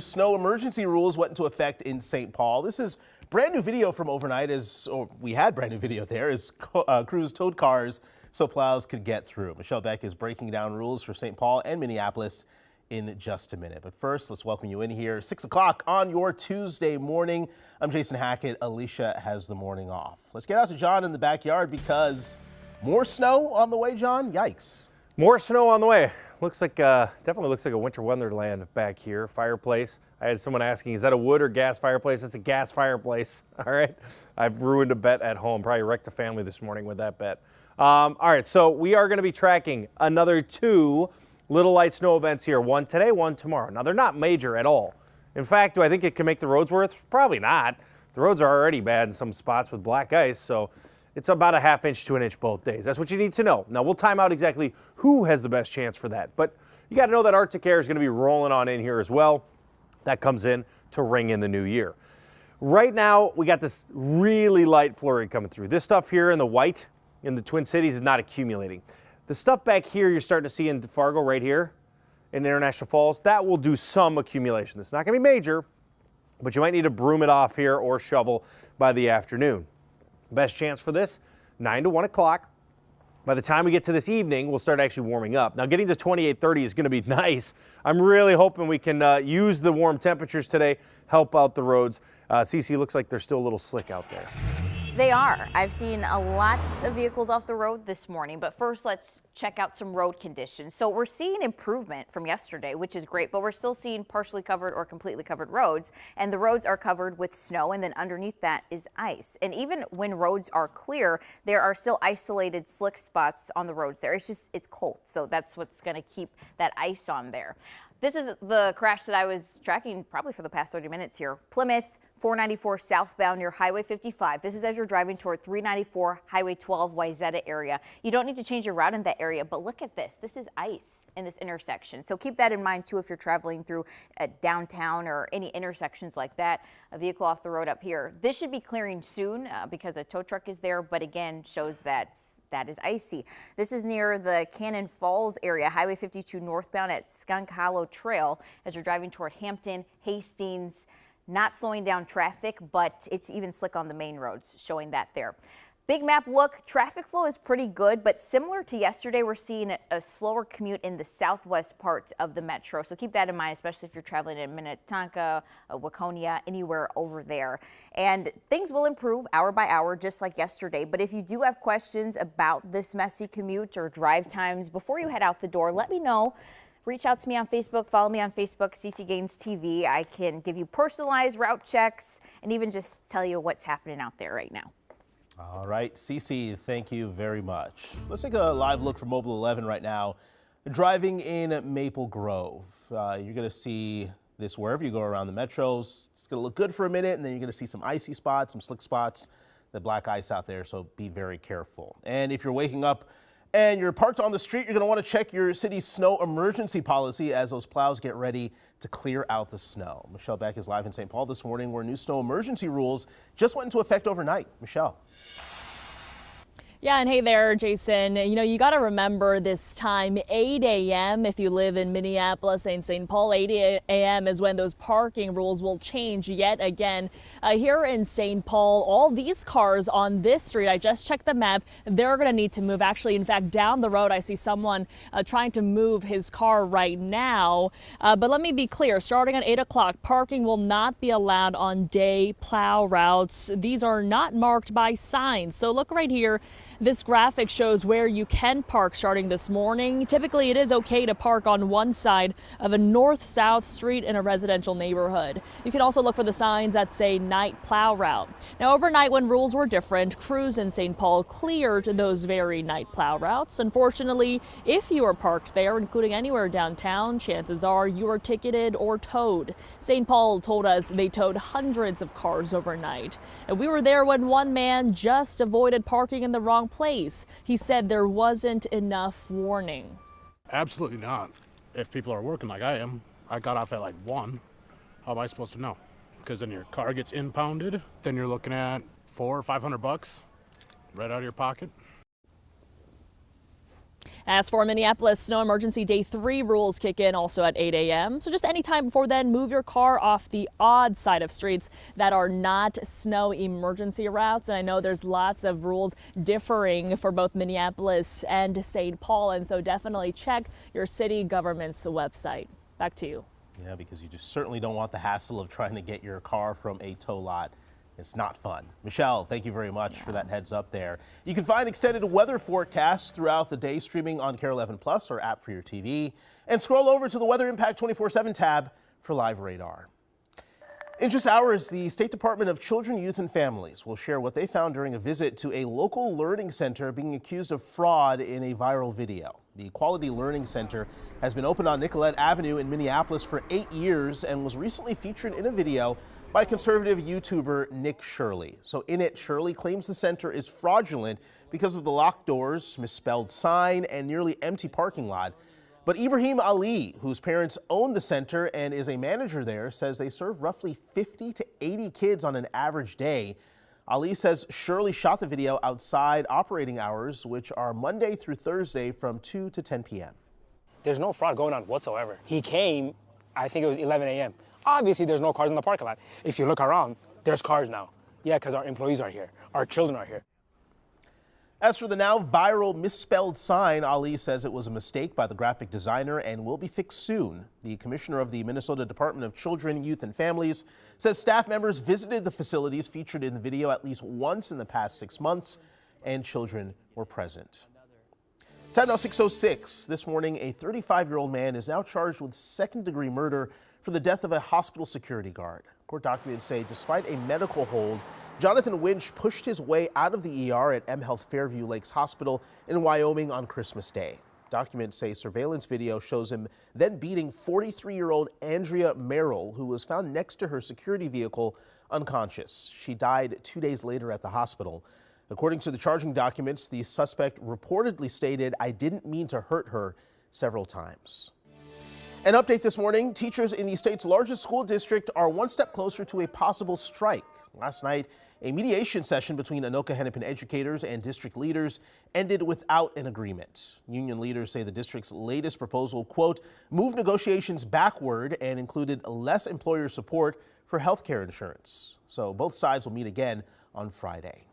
Snow emergency rules went into effect in St. Paul. This is brand new video from overnight we had brand new video there as crews towed cars so plows could get through. Michelle Beck is breaking down rules for St. Paul and Minneapolis in just a minute. But first, let's welcome you in here. 6 o'clock on your Tuesday morning. I'm Jason Hackett. Alicia has the morning off. Let's get out to John in the backyard because more snow on the way, John. Yikes. More snow on the way. Looks like, definitely looks like a winter wonderland back here. Fireplace. I had someone asking, is that a wood or gas fireplace? It's a gas fireplace. All right. I've ruined a bet at home. Probably wrecked a family this morning with that bet. All right. So we are going to be tracking another 2 little light snow events here. One today, one tomorrow. Now, they're not major at all. In fact, do I think it can make the roads worth? Probably not. The roads are already bad in some spots with black ice. So it's about a ½ inch to an inch both days. That's what you need to know. Now, we'll time out exactly who has the best chance for that. But you got to know that Arctic air is going to be rolling on in here as well. That comes in to ring in the new year. Right now, we got this really light flurry coming through. This stuff here in the white in the Twin Cities is not accumulating. The stuff back here you're starting to see in Fargo right here in International Falls, that will do some accumulation. It's not going to be major, but you might need to broom it off here or shovel by the afternoon. Best chance for this, 9 to 1 o'clock. By the time we get to this evening, we'll start actually warming up. Now, getting to 28, 30 is going to be nice. I'm really hoping we can use the warm temperatures today, help out the roads. Cece, looks like they're still a little slick out there. They are. I've seen a lot of vehicles off the road this morning, but first let's check out some road conditions. So we're seeing improvement from yesterday, which is great, but we're still seeing partially covered or completely covered roads, and the roads are covered with snow, and then underneath that is ice. And even when roads are clear, there are still isolated slick spots on the roads there. It's cold, so that's what's going to keep that ice on there. This is the crash that I was tracking probably for the past 30 minutes here. Plymouth 494 southbound near Highway 55. This is as you're driving toward 394 Highway 12 Wayzata area. You don't need to change your route in that area, but look at this. This is ice in this intersection. So keep that in mind too if you're traveling through downtown or any intersections like that. A vehicle off the road up here. This should be clearing soon because a tow truck is there, but again shows that is icy. This is near the Cannon Falls area, Highway 52 northbound at Skunk Hollow Trail as you're driving toward Hampton, Hastings. Not slowing down traffic, but it's even slick on the main roads, showing that there. Big map look, traffic flow is pretty good, but similar to yesterday, we're seeing a slower commute in the southwest part of the metro. So keep that in mind, especially if you're traveling in Minnetonka, Waconia, anywhere over there. And things will improve hour by hour, just like yesterday. But if you do have questions about this messy commute or drive times before you head out the door, let me know. Reach out to me on Facebook, follow me on Facebook, Cece Gaines TV. I can give you personalized route checks and even just tell you what's happening out there right now. All right, Cece, thank you very much. Let's take a live look from Mobile 11 right now. Driving in Maple Grove. You're going to see this wherever you go around the metros. It's going to look good for a minute, and then you're going to see some icy spots, some slick spots, the black ice out there, so be very careful. And if you're waking up and you're parked on the street, you're going to want to check your city's snow emergency policy as those plows get ready to clear out the snow. Michelle Beck is live in St. Paul this morning where new snow emergency rules just went into effect overnight. Michelle. Yeah, and hey there, Jason. You know, you got to remember this time, 8 a.m. if you live in Minneapolis and St. Paul, 8 a.m. is when those parking rules will change yet again. Here in St. Paul, all these cars on this street, I just checked the map, they're going to need to move. Actually, in fact, down the road, I see someone trying to move his car right now. But let me be clear, starting at 8 o'clock, parking will not be allowed on day plow routes. These are not marked by signs. So look right here. This graphic shows where you can park starting this morning. Typically, it is okay to park on one side of a north-south street in a residential neighborhood. You can also look for the signs that say night plow route. Now, overnight when rules were different, crews in St. Paul cleared those very night plow routes. Unfortunately, if you are parked there, including anywhere downtown, chances are you are ticketed or towed. St. Paul told us they towed hundreds of cars overnight. And we were there when one man just avoided parking in the wrong place. He said there wasn't enough warning. Absolutely not. If people are working like I am, I got off at like 1. How am I supposed to know? Because then your car gets impounded, then you're looking at $400 or $500 right out of your pocket. As for Minneapolis, snow emergency day 3 rules kick in also at 8 a.m. So just any time before then, move your car off the odd side of streets that are not snow emergency routes. And I know there's lots of rules differing for both Minneapolis and St. Paul. And so definitely check your city government's website. Back to you. Yeah, because you just certainly don't want the hassle of trying to get your car from a tow lot. It's not fun. Michelle, thank you very much for that heads up there. You can find extended weather forecasts throughout the day streaming on KARE 11 Plus or app for your TV. And scroll over to the Weather Impact 24/7 tab for live radar. In just hours, the State Department of Children, Youth and Families will share what they found during a visit to a local learning center being accused of fraud in a viral video. The Quality Learning Center has been open on Nicollet Avenue in Minneapolis for 8 years and was recently featured in a video by conservative YouTuber Nick Shirley. So in it, Shirley claims the center is fraudulent because of the locked doors, misspelled sign, and nearly empty parking lot. But Ibrahim Ali, whose parents own the center and is a manager there, says they serve roughly 50 to 80 kids on an average day. Ali says Shirley shot the video outside operating hours, which are Monday through Thursday from 2 to 10 p.m. There's no fraud going on whatsoever. He came, I think it was 11 a.m. Obviously, there's no cars in the parking lot. If you look around, there's cars now. Yeah, because our employees are here. Our children are here. As for the now viral misspelled sign, Ali says it was a mistake by the graphic designer and will be fixed soon. The commissioner of the Minnesota Department of Children, Youth and Families says staff members visited the facilities featured in the video at least once in the past 6 months, and children were present. Time now 6:06. This morning, a 35-year-old man is now charged with second-degree murder for the death of a hospital security guard. Court documents say despite a medical hold, Jonathan Winch pushed his way out of the ER at mHealth Fairview Lakes Hospital in Wyoming on Christmas Day. Documents say surveillance video shows him then beating 43-year-old Andrea Merrill, who was found next to her security vehicle unconscious. She died 2 days later at the hospital. According to the charging documents, the suspect reportedly stated, "I didn't mean to hurt her," several times. An update this morning, teachers in the state's largest school district are one step closer to a possible strike. Last night, a mediation session between Anoka Hennepin educators and district leaders ended without an agreement. Union leaders say the district's latest proposal, quote, moved negotiations backward and included less employer support for health care insurance. So both sides will meet again on Friday.